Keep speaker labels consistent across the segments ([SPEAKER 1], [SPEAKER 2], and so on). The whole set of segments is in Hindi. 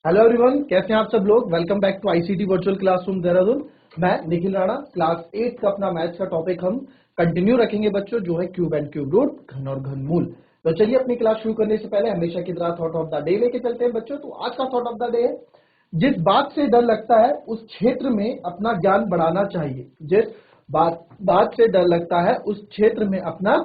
[SPEAKER 1] हेलो एवरीवन, कैसे हैं आप सब लोग। Welcome back to ICT virtual classroom Dehradun. मैं निखिल राणा। क्लास 8 का अपना मैथ्स का टॉपिक हम कंटिन्यू रखेंगे बच्चों, जो है क्यूब एंड क्यूब रूट, घन और घनमूल। तो चलिए अपनी क्लास शुरू करने से पहले हमेशा की तरह थॉट ऑफ द डे लेके चलते हैं बच्चों। तो आज का थॉट ऑफ द डे है, जिस बात से डर लगता है उस क्षेत्र में अपना ज्ञान बढ़ाना चाहिए। जिस बात से डर लगता है उस क्षेत्र में अपना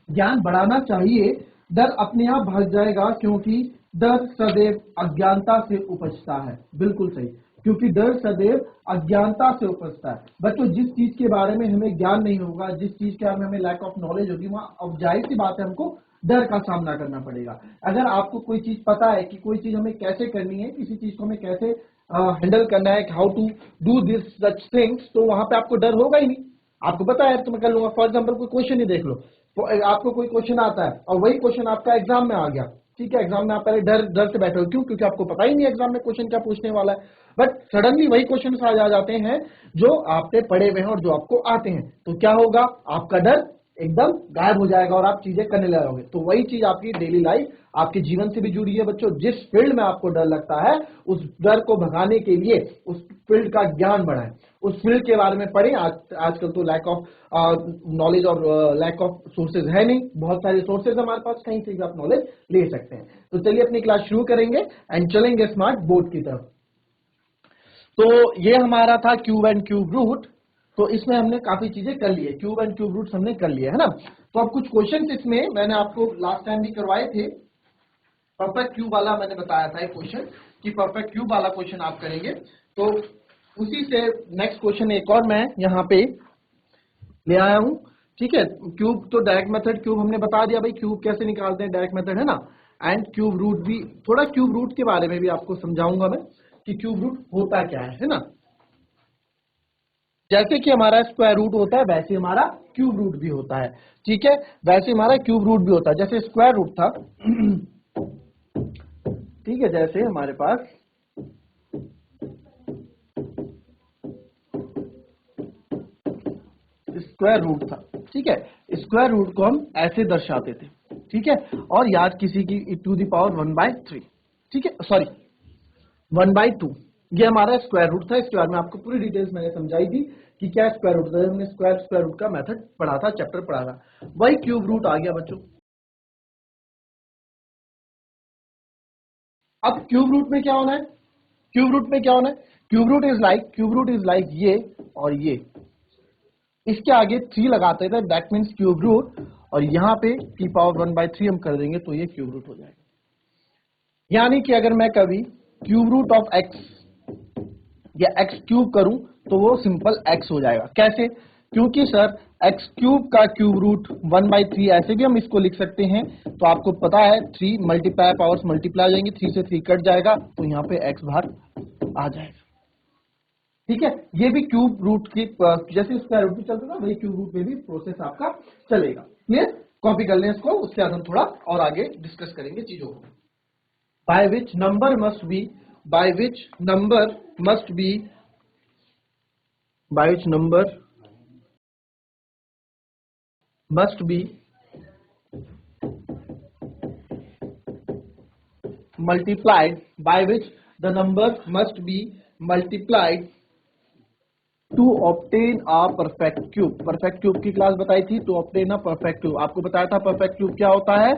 [SPEAKER 1] ज्ञान बढ़ाना चाहिए। डर अपने आप भाग जाएगा, क्योंकि डर सदैव अज्ञानता से उपजता है। बिल्कुल सही, क्योंकि डर सदैव अज्ञानता से उपजता है। बच्चों, जिस चीज के बारे में हमें ज्ञान नहीं होगा, जिस चीज के बारे में हमें लैक ऑफ नॉलेज होगी, वहां अब जाहिर सी बात है हमको डर का सामना करना पड़ेगा। अगर आपको कोई चीज पता है कि कोई चीज हमें कैसे करनी है, किसी चीज को हमें कैसे हैंडल करना है, how to do this such things, तो वहां पे आपको डर होगा ही नहीं। आपको पता है तो मैं कर लूंगा। फॉर एग्जाम्पल कोई क्वेश्चन ही देख लो, तो आपको कोई क्वेश्चन आता है और वही क्वेश्चन आपका एग्जाम में आ गया, ठीक है। एग्जाम में आप पहले डर डर से बैठे हो, क्यों? क्योंकि आपको पता ही नहीं एग्जाम में क्वेश्चन क्या पूछने वाला है। बट सडनली वही क्वेश्चन आ जाते हैं जो आपने पढ़े हुए हैं और जो आपको आते हैं, तो क्या होगा? आपका डर एकदम गायब हो जाएगा और आप चीजें करने लगोगे। तो वही चीज आपकी डेली लाइफ, आपके जीवन से भी जुड़ी है बच्चों। जिस फील्ड में आपको डर लगता है, उस डर को भगाने के लिए उस फील्ड का ज्ञान बढ़ाएं, उस फील्ड के बारे में पढ़ें। आजकल तो लैक ऑफ नॉलेज और लैक ऑफ सोर्सेज है नहीं, बहुत सारे सोर्सेज हमारे पास, कहीं से भी आप नॉलेज ले सकते हैं। तो चलिए अपनी क्लास शुरू करेंगे एंड चलेंगे स्मार्ट बोर्ड की तरफ। तो ये हमारा था क्यूब एंड क्यूब रूट। तो इसमें हमने काफी चीजें कर ली है, क्यूब एंड क्यूब रूट्स हमने कर लिए है ना। तो अब कुछ क्वेश्चन इसमें मैंने आपको लास्ट टाइम भी करवाए थे। परफेक्ट क्यूब वाला मैंने बताया था एक क्वेश्चन, कि परफेक्ट क्यूब वाला क्वेश्चन आप करेंगे। तो उसी से नेक्स्ट क्वेश्चन एक और मैं यहाँ पे ले आया हूँ, ठीक है। क्यूब तो डायरेक्ट मेथड क्यूब हमने बता दिया भाई, क्यूब कैसे निकालते हैं, डायरेक्ट मेथड है ना। एंड क्यूब रूट भी, थोड़ा क्यूब रूट के बारे में भी आपको समझाऊंगा मैं कि क्यूब रूट होता क्या है ना। जैसे कि हमारा स्क्वायर रूट होता है, वैसे हमारा क्यूब रूट भी होता है, ठीक है। वैसे हमारा क्यूब रूट भी होता है। जैसे स्क्वायर रूट था ठीक है, जैसे हमारे पास स्क्वायर रूट था, ठीक है। स्क्वायर रूट को हम ऐसे दर्शाते थे, ठीक है। और याद किसी की टू द पावर 1/3, ठीक है, सॉरी 1/2, ये हमारा स्क्वायर रूट था। इसके बारे में आपको पूरी डिटेल्स मैंने समझाई थी कि क्या स्क्वायर रूट था। हमने स्क्वायर रूट का मेथड पढ़ा था, चैप्टर पढ़ा था। वही क्यूब रूट आ गया बच्चों। अब क्यूब रूट में क्या होना है? क्यूब रूट में क्या होना है? क्यूब रूट इज लाइक ये और ये, इसके आगे 3 लगाते थे, दैट मीन्स क्यूब रूट। और यहां पे की पावर 1/3 हम कर देंगे तो ये क्यूब रूट हो जाएगा। यानी कि अगर मैं कभी क्यूब रूट ऑफ एक्स या एक्स क्यूब करूं तो वो सिंपल एक्स हो जाएगा। कैसे? क्योंकि सर एक्स क्यूब का क्यूब रूट 1/3, ऐसे भी हम इसको लिख सकते हैं। तो आपको पता है 3 मल्टीप्लाई पावर्स मल्टीप्लाई हो जाएंगे, 3 से 3 कट जाएगा, तो यहाँ पे एक्स बाहर आ जाएगा, ठीक है। ये भी क्यूब रूट की, जैसे स्क्वायर रूट भी चलता था, वही क्यूब रूट में भी प्रोसेस आपका चलेगा। क्लियर? कॉपी कर लें इसको, उसके बाद हम थोड़ा और आगे डिस्कस करेंगे चीजों को। By which number must be, by which number must be, by which number must be multiplied, by which the number must be multiplied to obtain a perfect cube। Perfect cube की क्लास बताई थी, to obtain a perfect cube। आपको बताया था परफेक्ट क्यूब क्या होता है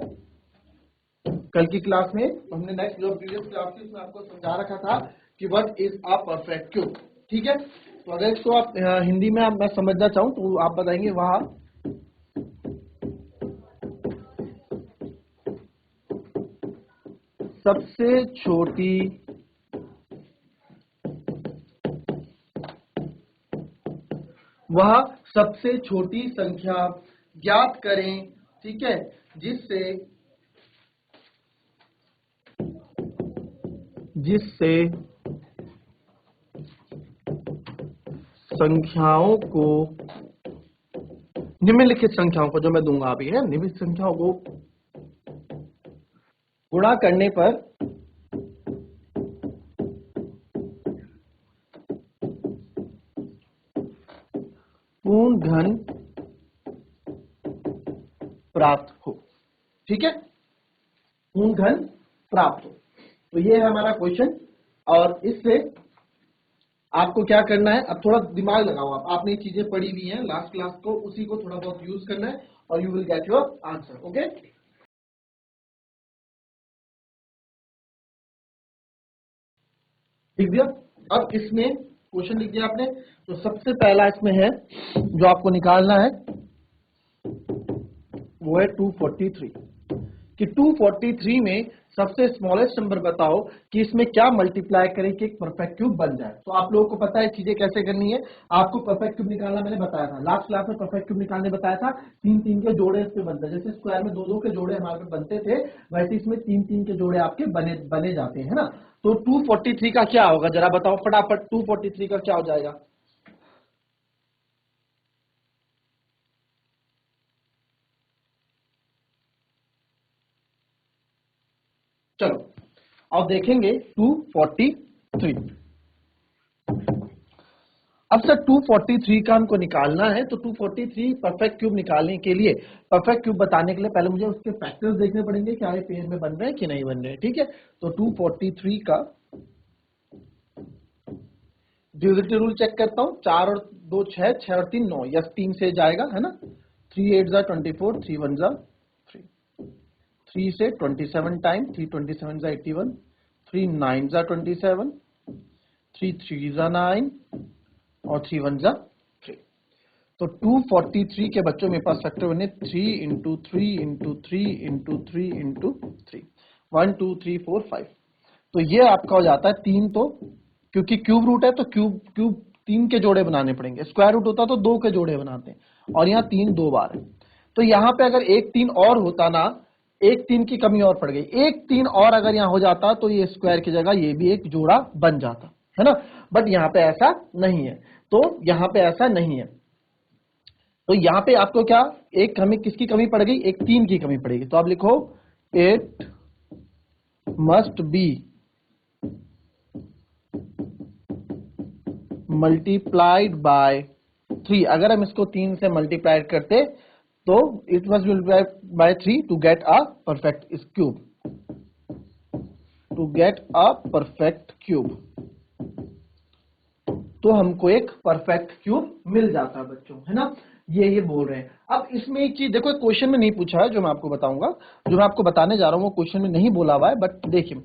[SPEAKER 1] कल की क्लास में। हमने नेक्स्ट जो प्रीवियस क्लास थी उसमें आपको समझा रखा था कि what is a perfect cube, ठीक है। तो अगर इसको आप हिंदी में मैं समझना चाहूं तो आप बताएंगे वहां सबसे छोटी वह सबसे छोटी संख्या ज्ञात करें, ठीक है, जिससे जिससे संख्याओं को, निम्नलिखित संख्याओं को, जो मैं दूंगा अभी है, निम्नलिखित संख्याओं को गुणा करने पर पूर्ण घन प्राप्त हो, ठीक है, पूर्ण घन प्राप्त हो। तो ये है हमारा क्वेश्चन, और इससे आपको क्या करना है, अब थोड़ा दिमाग लगाओ आप, आपने चीजें पढ़ी हुई हैं लास्ट क्लास को, उसी को थोड़ा बहुत यूज करना है और you will get your answer. Okay, लिख दिया। अब इसमें क्वेश्चन लिख दिया आपने, तो सबसे पहला इसमें है जो आपको निकालना है वो है 243, कि 243 में सबसे स्मॉलेस्ट नंबर बताओ कि इसमें क्या मल्टीप्लाई करें कि एक परफेक्ट क्यूब बन जाए। तो आप लोगों को पता है चीजें कैसे करनी है, आपको परफेक्ट क्यूब निकालना मैंने बताया था लास्ट क्लास में, परफेक्ट क्यूब निकालने बताया था, तीन तीन के जोड़े इसमें बनते हैं, जैसे स्क्वायर में दो दो के जोड़े हमारे पे बनते थे, वैसे इसमें तीन तीन के जोड़े आपके बने बने जाते हैं ना। तो 243 का क्या होगा जरा बताओ फटाफट, 243 का क्या हो जाएगा। चलो अब देखेंगे 243। अब सर 243 का हमको निकालना है, तो 243 परफेक्ट क्यूब निकालने के लिए, परफेक्ट क्यूब बताने के लिए पहले मुझे उसके फैक्टर्स देखने पड़ेंगे, क्या ये पेज में बन रहे हैं कि नहीं बन रहे हैं। ठीक है, तो 243 का डिविजिबिलिटी रूल चेक करता हूं, 4 और 2 6, 6 और 3 9, यस 3 से जाएगा है ना। 3 8 जा 24, 3 1 जा 3, 3 से 27 टाइम, 3 27 जा 81, 3 9 जा 27, 3 3 जा 9 और 3 1 जा 3। तो 243 के बच्चों मेरे पास फैक्टर बने 3 इंटू 3 इंटू 3 इंटू 3 इंटू 3, 1 2 3 4 5। तो ये आपका हो जाता है 3, तो क्योंकि क्यूब रूट है तो क्यूब क्यूब 3 के जोड़े बनाने पड़ेंगे, स्क्वायर रूट होता तो 2 के जोड़े बनाते हैं, और यहाँ 3 2 बार है। तो यहाँ पे अगर एक 3 और होता ना, एक 3 की कमी और पड़ गई, एक 3 और अगर यहाँ हो जाता तो ये स्क्वायर की जगह ये भी एक जोड़ा बन जाता है ना, बट यहाँ पे ऐसा नहीं है। तो यहाँ पे ऐसा नहीं है, तो यहां पे आपको क्या, एक कमी किसकी कमी पड़ गई, एक 3 की कमी पड़ेगी, तो आप लिखो it must be multiplied by 3। अगर हम इसको 3 से मल्टीप्लाई करते तो it must be multiplied by 3 to get a perfect cube, to get a perfect cube, तो हमको एक परफेक्ट क्यूब मिल जाता है बच्चों, है ना। ये बोल रहे हैं। अब इसमें एक चीज देखो, क्वेश्चन में नहीं पूछा है, जो मैं आपको बताऊंगा, जो मैं आपको बताने जा रहा हूं वो क्वेश्चन में नहीं बोला हुआ है, बट देखिए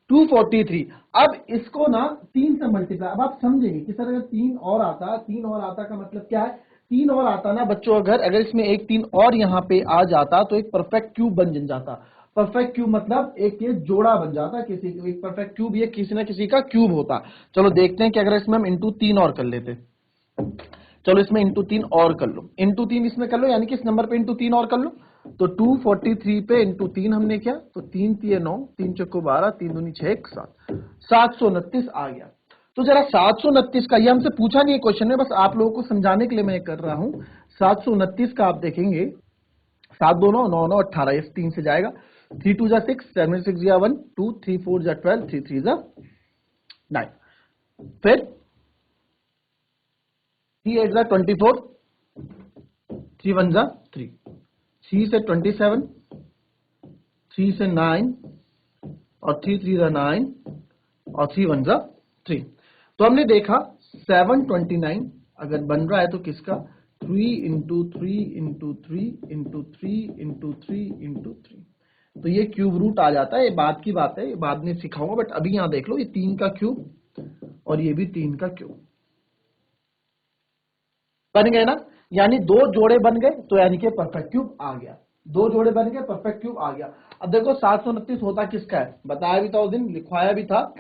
[SPEAKER 1] 243, अब इसको ना 3 से मल्टीप्लाई, अब आप समझेंगे कि सर अगर 3 और आता, 3 और आता का मतलब क्या है, 3 और आता ना बच्चों, अगर अगर इसमें एक 3 और यहाँ पे आ जाता तो एक परफेक्ट क्यूब बन जाता। परफेक्ट क्यूब मतलब एक ये जोड़ा बन जाता, किसी एक परफेक्ट क्यूब ये किसी ना किसी का क्यूब होता। चलो देखते हैं कि अगर इसमें हम इंटू 3 और कर लेते, चलो इसमें इंटू 3 और कर लो, इंटू 3 इसमें कर लो, यानी कि इस नंबर पे इंटू 3 और कर लो। तो 243 पे इंटू 3 हमने किया, तो 3 3 9, 3 चौको 12, 3 दूनी 6 7, 729 आ गया। तो जरा 729 का, ये हमसे पूछा नहीं है क्वेश्चन में, बस आप लोगों को समझाने के लिए मैं कर रहा हूं। 729 का आप देखेंगे, 7 2 9 9 9 18, इस 3 से जाएगा, 3 2 जा 6, 7 6 जा 1 2, 3 4 जा 12, 3 3 जा 9, फिर 3 8 जा 24, 3 1 जा 3, 3 से 27, 3 से 9 और 3 3 जा 9 और 3 1 जा 3। तो हमने देखा 729 अगर बन रहा है तो किसका, 3 into 3 into 3 into 3 into 3 into 3, तो ये क्यूब रूट आ जाता है। ये बाद की बात है, ये बाद में सिखाऊंगा, बट अभी यहां देख लो, ये 3 का क्यूब और ये भी 3 का क्यूब बन गए ना, यानी दो जोड़े बन गए, तो यानी कि परफेक्ट क्यूब आ गया, दो जोड़े बन गए, परफेक्ट क्यूब आ गया। अब देखो 729 होता किसका है, बताया भी था उस दिन, लिखवाया भी था,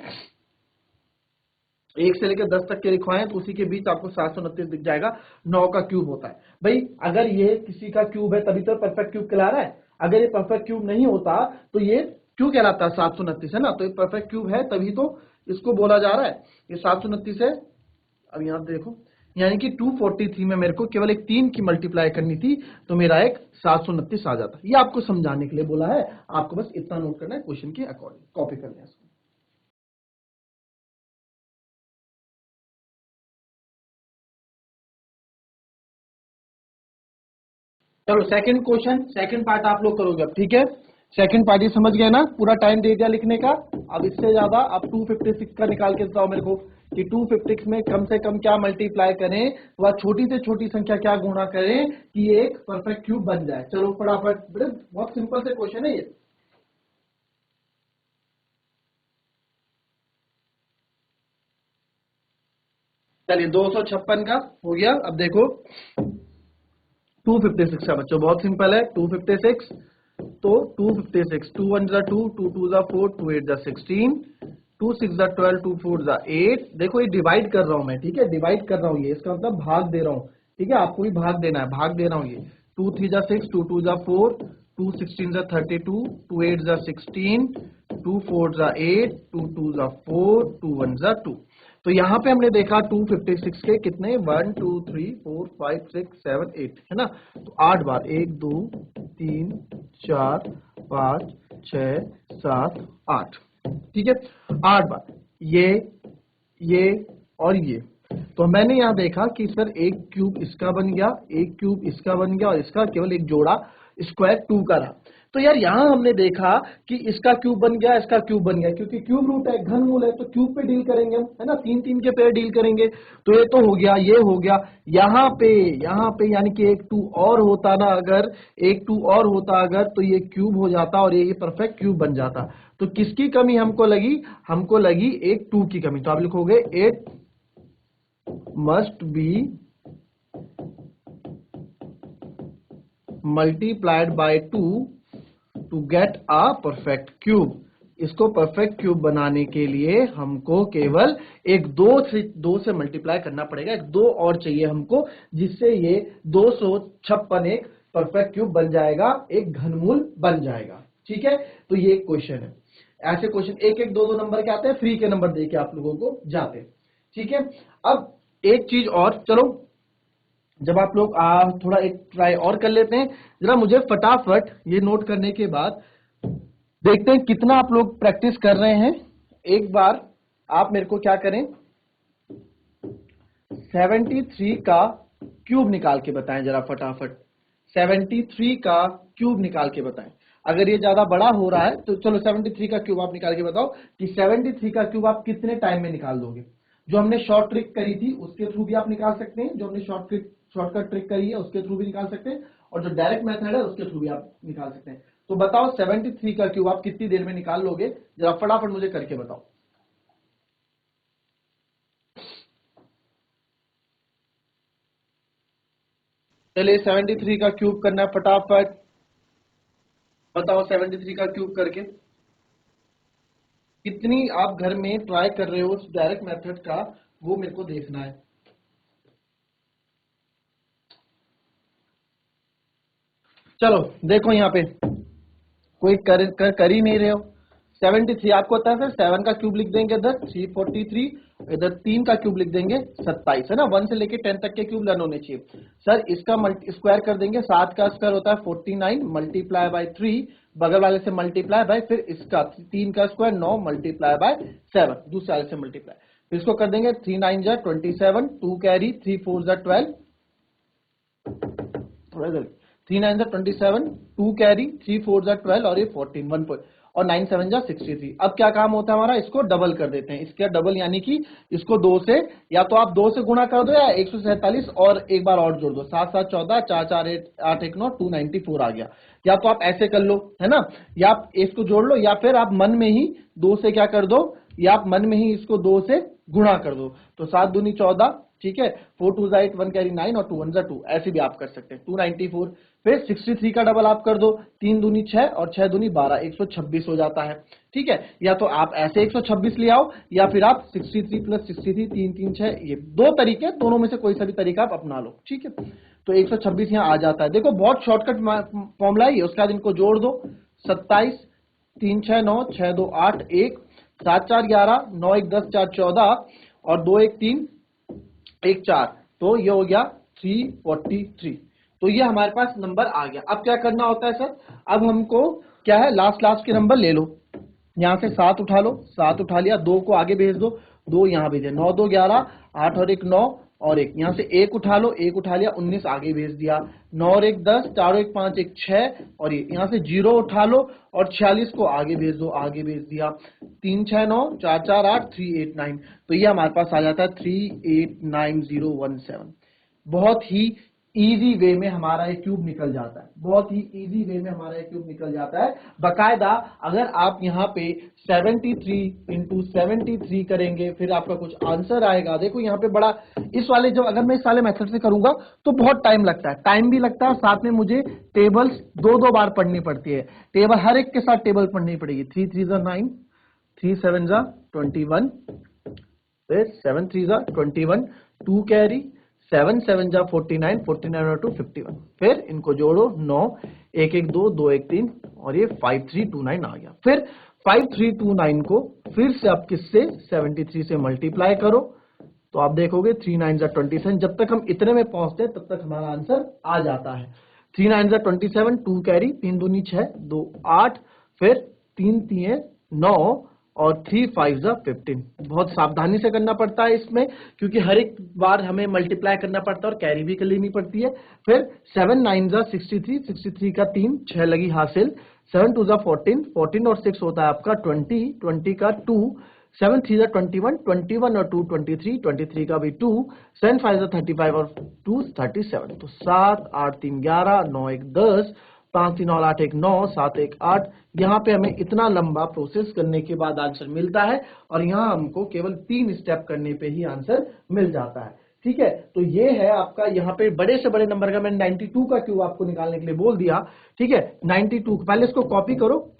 [SPEAKER 1] 1 से लेकर 10 तक के लिखवाए, तो उसी के बीच आपको 729 दिख जाएगा, 9 का क्यूब होता है। भाई अगर ये किसी का क्यूब है तभी तो परफेक्ट क्यूब कहला रहा है, अगर ये परफेक्ट क्यूब नहीं होता तो ये क्यों कहलाता है 729, है ना। तो ये परफेक्ट क्यूब है तभी तो इसको बोला जा रहा है, ये 729 है। अब यहां देखो, यानी कि 243 में मेरे को केवल एक 3 की मल्टीप्लाई करनी थी, तो मेरा एक 729 आ जाता। ये आपको समझाने के लिए बोला है, आपको बस इतना नोट करना है, क्वेश्चन के अकॉर्डिंग कॉपी करना है इसको। चलो सेकंड क्वेश्चन, सेकंड पार्ट आप लोग करोगे अब, ठीक है। सेकंड पार्टी समझ गए ना, पूरा टाइम दे दिया लिखने का। अब इससे ज्यादा आप 256 का निकाल के बताओ मेरे को कि 256 में कम से कम क्या मल्टीप्लाई करें, वह छोटी से छोटी संख्या क्या गुणा करें कि एक परफेक्ट क्यूब बन जाए। चलो फटाफट, बहुत सिंपल से क्वेश्चन है ये। चलिए 256 का हो गया। अब देखो 256 का बच्चों बहुत सिंपल है। 256 तो 256 2 1 2 2 2 4 2 8 16 2 6 12 2 4 8। देखो ये डिवाइड कर रहा हूं मैं, ठीक है, डिवाइड कर रहा हूं, ये इसका मतलब भाग दे रहा हूं, ठीक है, आपको भी भाग देना है, भाग दे रहा हूं ये। 2 3 6 2 2 4 2 16 32 2 8 16 2 4 8 2 2 4 2 1 2। तो यहाँ पे हमने देखा 256 के कितने 1 2 3 4 5 6 7 8 है ना। तो 8 बार 1 2 3 4 5 6 7 8, ठीक है, 8 बार ये और ये। तो मैंने यहां देखा कि सर एक क्यूब इसका बन गया, एक क्यूब इसका बन गया और इसका केवल एक जोड़ा स्क्वायर 2 का रहा। तो यार यहां हमने देखा कि इसका क्यूब बन गया, इसका क्यूब बन गया, क्योंकि क्यूब रूट है, घनमूल है, तो क्यूब पे डील करेंगे हम, है ना, 3 3 के पेयर डील करेंगे। तो ये तो हो गया, ये हो गया। यहाँ पे यानी कि एक 2 और होता ना, अगर एक 2 और होता अगर, तो ये क्यूब हो जाता और ये परफेक्ट क्यूब बन जाता। तो किसकी कमी हमको लगी? हमको लगी एक 2 की कमी। तो आप लिखोगे it must be multiplied by 2 to get a perfect cube. इसको परफेक्ट क्यूब बनाने के लिए हमको केवल एक 2 से मल्टीप्लाई करना पड़ेगा, एक 2 और चाहिए हमको, जिससे ये 256 एक परफेक्ट क्यूब बन जाएगा, एक घनमूल बन जाएगा। ठीक है, तो ये एक क्वेश्चन है। ऐसे क्वेश्चन एक एक 2 2 नंबर के आते हैं, फ्री के नंबर देके आप लोगों को जाते हैं। ठीक है, अब एक चीज और, चलो जब आप लोग थोड़ा एक ट्राई और कर लेते हैं, जरा मुझे फटाफट ये नोट करने के बाद देखते हैं कितना आप लोग प्रैक्टिस कर रहे हैं। एक बार आप मेरे को क्या करें, 73 का क्यूब निकाल के बताएं जरा फटाफट। 73 का क्यूब निकाल के बताएं। अगर ये ज्यादा बड़ा हो रहा है तो चलो 73 का क्यूब आप निकाल के बताओ कि 73 का क्यूब आप कितने टाइम में निकाल दोगे। जो हमने शॉर्ट ट्रिक करी थी उसके थ्रू भी आप निकाल सकते हैं, जो हमने शॉर्टकट ट्रिक करी है उसके थ्रू भी निकाल सकते हैं, और जो डायरेक्ट मेथड है उसके थ्रू भी आप निकाल सकते हैं। तो बताओ 73 का क्यूब आप कितनी देर में निकाल लोगे, जरा फटाफट मुझे करके बताओ। चलिए 73 का क्यूब करना है फटाफट, बताओ 73 का क्यूब करके कितनी आप घर में ट्राई कर रहे हो उस डायरेक्ट मेथड का, वो मेरे को देखना है। चलो देखो यहाँ पे कोई कर ही नहीं रहे हो। 73 आपको होता है सर 7 का क्यूब लिख देंगे इधर 343, इधर 3 का क्यूब लिख देंगे 27, है ना। 1 से लेके 10 तक के क्यूब लर्न होने चाहिए। सर इसका स्क्वायर कर देंगे, 7 का स्क्वायर होता है 49 मल्टीप्लाई बाय 3, बगल वाले से मल्टीप्लाई बाय, फिर इसका 3 का स्क्वायर 9 मल्टीप्लाई बाय 7, दूसरे वाले से मल्टीप्लाई, फिर इसको कर देंगे 3 9 जा 27, 2 कैरी 3 4 जा 12, थोड़ा जल्दी 3 9 जा 27, 2 कैरी 3 4 जा 12 और ये 14 1 पॉइंट और 9 7 जा 63। अब क्या काम होता है हमारा, इसको डबल कर देते हैं। इसका डबल यानी कि इसको 2 से, या तो आप 2 से गुणा कर दो या 147 और एक बार और जोड़ दो, 7 7 14 4 4 8 1 9 294 आ गया। या तो आप ऐसे कर लो, है ना, या आप इसको जोड़ लो, या फिर आप मन में ही 2 से क्या कर दो, या आप मन में ही इसको 2 से गुणा कर दो। तो 7 दूनी 14, ठीक है, 4 2 8 1 कैरी 9 और 2 1 2, ऐसे भी आप कर सकते हैं 294। फिर 63 का डबल आप कर दो, 3 दूनी 6 और 6 दूनी 12, 126 हो जाता है। ठीक है, या तो आप ऐसे 126 ले आओ, या फिर आप 63 प्लस 63 3 3 6, ये 2 तरीके, दोनों में से कोई सा भी तरीका आप अपना लो। ठीक है, तो 126 यहाँ आ जाता है। देखो बहुत शॉर्टकट फॉर्मूला है, उसके बाद इनको जोड़ दो, 27 3 6 9 6 2 8 1 7 4 11 9 1 10 4 14 और 2 1 3 1 4, तो ये हो गया 343। तो ये हमारे पास नंबर आ गया। अब क्या करना होता है सर, अब हमको क्या है, लास्ट के नंबर ले लो, यहां से 7 उठा लो, 7 उठा लिया, 2 को आगे भेज दो, 2 यहां भेजे, 9 2 11 8 और 1 9 और 1, यहाँ से 1 उठा लो, 1 उठा लिया, 19 आगे भेज दिया, 9 और 1 10, 4 और 1 5, 1 6, और ये यहाँ से 0 उठा लो और 46 को आगे भेज दो, आगे भेज दिया, 3 6 9, 4 4 8, 3 8 9, तो ये हमारे पास आ जाता है 389017। बहुत ही इजी वे में हमारा ये क्यूब निकल जाता है, बहुत ही इजी वे में हमारा ये क्यूब निकल जाता है। बकायदा अगर आप यहाँ पे 73 इंटू 73 करेंगे फिर आपका कुछ आंसर आएगा। देखो यहाँ पे बड़ा इस वाले, जब अगर मैं इस वाले मेथड से करूंगा तो बहुत टाइम लगता है, टाइम भी लगता है, साथ में मुझे टेबल्स दो बार पढ़नी पड़ती है, टेबल हर एक के साथ टेबल पढ़नी पड़ेगी। 3 3 9, 3 7 21, फिर 7 3 21, 2 कैरी, 7 7 49, 49 और 2 51, फिर इनको जोड़ो 9 1 1 2 2 1 3 और ये 5329 आ गया। फिर 5329 को फिर से आप किससे 73 से मल्टीप्लाई करो तो आप देखोगे 3 9 27। जब तक हम इतने में पहुंचते हैं तब तक हमारा आंसर आ जाता है। 3 9 27, 2 कैरी, 3 दूनी 6, 2 8, फिर 3 3 9 और 3 5 15। बहुत सावधानी से करना पड़ता है इसमें, क्योंकि हर एक बार हमें मल्टीप्लाई करना पड़ता है और कैरी भी कर लेनी पड़ती है। फिर 7 9 63, 63 का 3, 6 लगी हासिल, 7 2 14, 14 और 6 होता है आपका 20, 20 का 2, 7 3 21, 21 और 2 23, 23 का भी 2, 7 5 35 और 2 37। तो 7 8 3 11, 9 1 10, 5 3 और 8 1 9, 7 1 8। यहाँ पे हमें इतना लंबा प्रोसेस करने के बाद आंसर मिलता है और यहाँ हमको केवल 3 स्टेप करने पे ही आंसर मिल जाता है। ठीक है, तो ये है आपका, यहाँ पे बड़े से बड़े नंबर का मैंने 92 का क्यूब आपको निकालने के लिए बोल दिया। ठीक है, 92, पहले इसको कॉपी करो।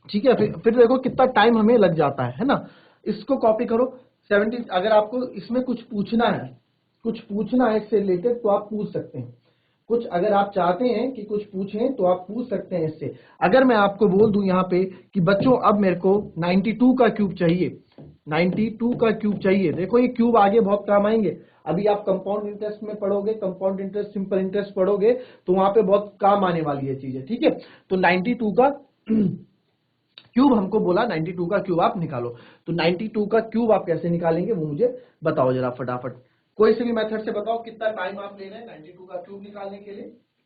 [SPEAKER 1] ठीक है, फिर देखो कितना टाइम हमें लग जाता है ना। इसको कॉपी करो। 70, अगर आपको इसमें कुछ पूछना है इससे रिलेटेड तो आप पूछ सकते हैं। कुछ अगर आप चाहते हैं कि कुछ पूछें तो आप पूछ सकते हैं इससे। अगर मैं आपको बोल दूं यहाँ पे कि बच्चों अब मेरे को 92 का क्यूब चाहिए, 92 का क्यूब चाहिए, देखो ये क्यूब आगे बहुत काम आएंगे। अभी आप कंपाउंड इंटरेस्ट में पढ़ोगे, कंपाउंड इंटरेस्ट, सिंपल इंटरेस्ट पढ़ोगे तो वहां पे बहुत काम आने वाली है चीजें। ठीक है, तो 92 का क्यूब हमको बोला, 92 का क्यूब आप निकालो। तो 92 का क्यूब आप कैसे निकालेंगे वो मुझे बताओ जरा फटाफट। कोई से भी मेथड से बताओ कितना टाइम आप ले रहे हैं 92 का क्यूब निकालने के लिए।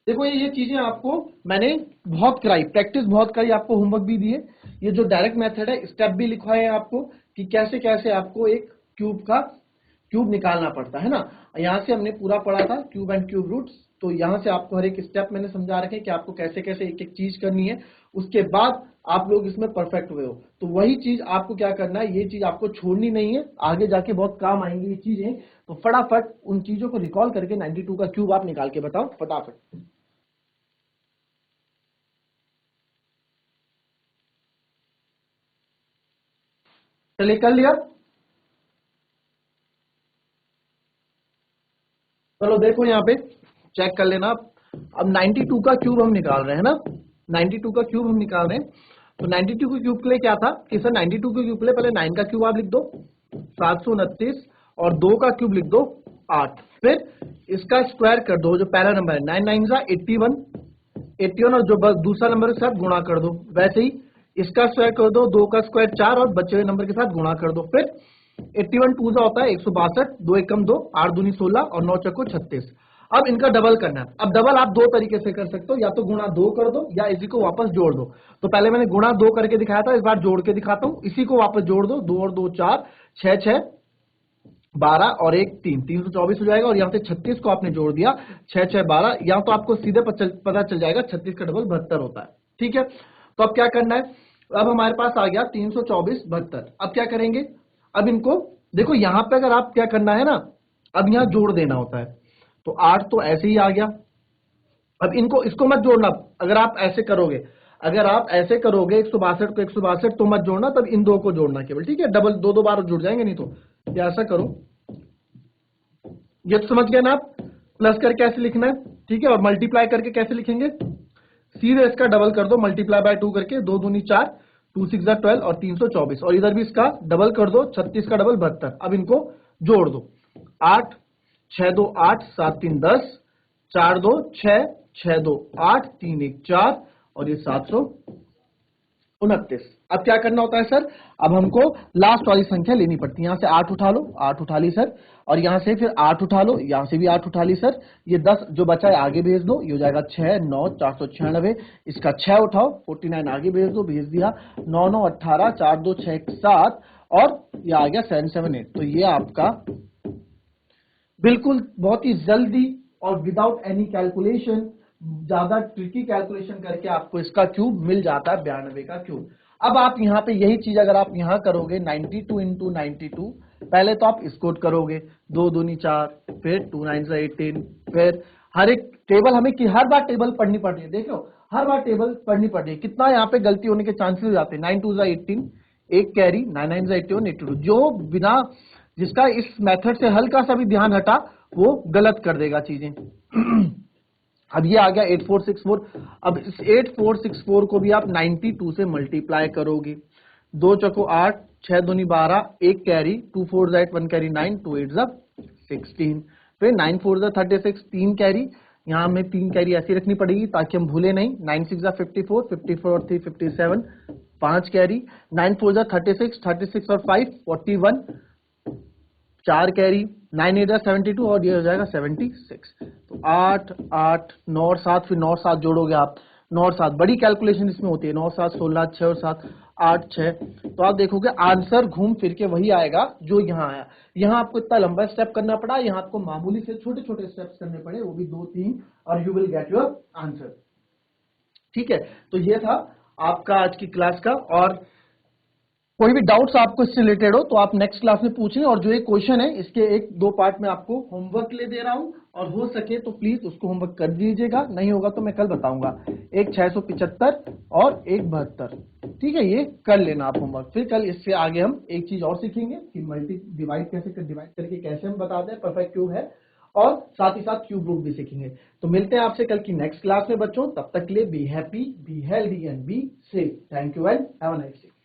[SPEAKER 1] देखो ये चीजें आपको मैंने बहुत कराई, प्रैक्टिस बहुत कराई, आपको होमवर्क भी दिए। ये जो डायरेक्ट मेथड है स्टेप भी लिखवाए हैं आपको कि कैसे कैसे आपको एक क्यूब निकालना पड़ता है ना। यहाँ से हमने पूरा पढ़ा था क्यूब एंड क्यूब रूट्स, तो यहाँ से आपको हर एक स्टेप मैंने समझा रखे कि आपको कैसे कैसे एक एक चीज करनी है, उसके बाद आप लोग इसमें परफेक्ट हुए हो। तो वही चीज आपको क्या करना है, ये चीज आपको छोड़नी नहीं है, आगे जाके बहुत काम आएंगी ये चीजें। तो फटाफट उन चीजों को रिकॉल करके 92 का क्यूब आप निकाल के बताओ फटाफट। चलिए कर लिया। चलो देखो यहाँ पे चेक कर लेना। अब 92 का क्यूब हम निकाल रहे हैं ना, 92 का क्यूब हम निकाल रहे हैं। तो 92 के क्यूब के लिए क्या था कि सर 92 के क्यूब के लिए पहले 9 का क्यूब आप लिख दो 729 और 2 का क्यूब लिख दो 8, फिर इसका स्क्वायर कर दो, जो पहला नंबर है 9 9 जा 81, 81 और जो दूसरा नंबर के साथ गुणा कर दो। वैसे ही इसका स्क्वायर कर दो, 2 का स्क्वायर 4 और बचे हुए नंबर के साथ गुणा कर दो। फिर 81 2 होता है 162, 2 1 2, 8 दूनी 16 और 9 चौको 36। अब इनका डबल करना है। अब डबल आप दो तरीके से कर सकते हो, या तो गुणा 2 कर दो या इसी को वापस जोड़ दो। तो पहले मैंने गुणा 2 करके दिखाया था, इस बार जोड़ के दिखाता हूं। इसी को वापस जोड़ दो, 2 और 2 4, 6 6 12 और 1 3, 324 हो जाएगा। और यहाँ से 36 को आपने जोड़ दिया, 6 6 12, यहाँ तो आपको सीधे पता चल जाएगा 36 का डबल 72 होता है। ठीक है, तो अब क्या करना है, अब हमारे पास आ गया 324 72। अब क्या करेंगे, अब इनको देखो, यहां पे अगर आप क्या करना है ना, अब यहां जोड़ देना होता है। तो 8 तो ऐसे ही आ गया। अब इसको मत जोड़ना, अगर आप ऐसे करोगे, 162 को 162 तो मत जोड़ना, तब इन दो को जोड़ना केवल। ठीक है, डबल दो बार जुड़ जाएंगे नहीं तो। या ऐसा करो, ये तो समझ गए ना आप, प्लस करके कैसे लिखना है। ठीक है, और मल्टीप्लाई करके कैसे लिखेंगे, सीधे इसका डबल कर दो, मल्टीप्लाई बाय 2 करके, 2 दूनी 4, 2 6 12 और 324, और इधर भी इसका डबल कर दो, 36 का डबल 72। अब इनको जोड़ दो, 8 6 2 8, 7 3 10, 4 2 6 2 8, 3 1 4 और ये 729। अब क्या करना होता है सर, अब हमको लास्ट वाली संख्या लेनी पड़ती है। यहां से 8 उठा लो, 8 उठा ली सर, और यहां से फिर 8 उठा लो, यहां से भी 8 उठा ली सर। ये 10 जो बचा है आगे भेज दो, ये हो जाएगा 6 9 496। इसका 6 उठाओ, 49 आगे भेज दो, भेज दिया। 9 9 18, 4 2 6 7, और ये आ गया 778। तो ये आपका बिल्कुल बहुत ही जल्दी और विदाउट एनी कैलकुलेशन, ज्यादा ट्रिकी कैलकुलेशन करके आपको इसका क्यूब मिल जाता है, 92 का क्यूब। अब आप यहाँ पे यही चीज अगर आप यहाँ करोगे 92 इंटू 92, पहले तो आप इसको करोगे 2 दूनी 4, फिर 2 9 18, फिर हर एक टेबल हमें कि हर बार टेबल पढ़नी पड़ रही है, देखो हर बार टेबल पढ़नी पड़ रही है, कितना यहाँ पे गलती होने के चांसेस हो जाते हैं। 9 2 18, एक कैरी, 9 9 81 82, जो बिना जिसका इस मेथड से हल्का सा भी ध्यान हटा वो गलत कर देगा चीजें। अब ये आ गया 8464। अब इस 8464 को भी आप 92 से मल्टीप्लाई करोगे। 2 चौको 8, 6 दूनी 12, एक कैरी, 2 4 8 1 कैरी 9, 2 8 16, फिर 9 4 36, 3 कैरी, यहाँ हमें 3 कैरी ऐसी रखनी पड़ेगी ताकि हम भूले नहीं। 9 6 54, 54 3 57, 5 कैरी, 9 4 36, 36 और 5 41, 4 कैरी, 9 8 72, और ये हो जाएगा 76। तो 8 8 9 और 7, फिर 9 और 7 जोड़ोगे आप, 9 और 7 बड़ी कैलकुलेशन इसमें होती है, 9 7 16, 6 और 7 8 6। तो आप देखोगे आंसर घूम फिर के वही आएगा जो यहाँ आया। यहाँ आपको इतना लंबा स्टेप करना पड़ा, यहाँ आपको मामूली से छोटे छोटे स्टेप्स करने पड़े, वो भी 2 3, और you will get your answer. ठीक है, तो ये था आपका आज की क्लास का। और कोई भी डाउट्स आपको इससे रिलेटेड हो तो आप नेक्स्ट क्लास में पूछें। और जो एक क्वेश्चन है इसके 1-2 पार्ट में आपको होमवर्क ले दे रहा हूं, और हो सके तो प्लीज उसको होमवर्क कर दीजिएगा, नहीं होगा तो मैं कल बताऊंगा। एक 675 और एक 72, ठीक है, ये कर लेना आप होमवर्क। फिर कल इससे आगे हम एक चीज और सीखेंगे कि मल्टी डिवाइड डिवाइड करके कैसे हम बताते हैं परफेक्ट क्यूब है, और साथ ही साथ क्यूब रूट भी सीखेंगे। तो मिलते हैं आपसे कल की नेक्स्ट क्लास में बच्चों, तब तक के लिए be happy, be healthy and be safe. Thank you and have a nice day.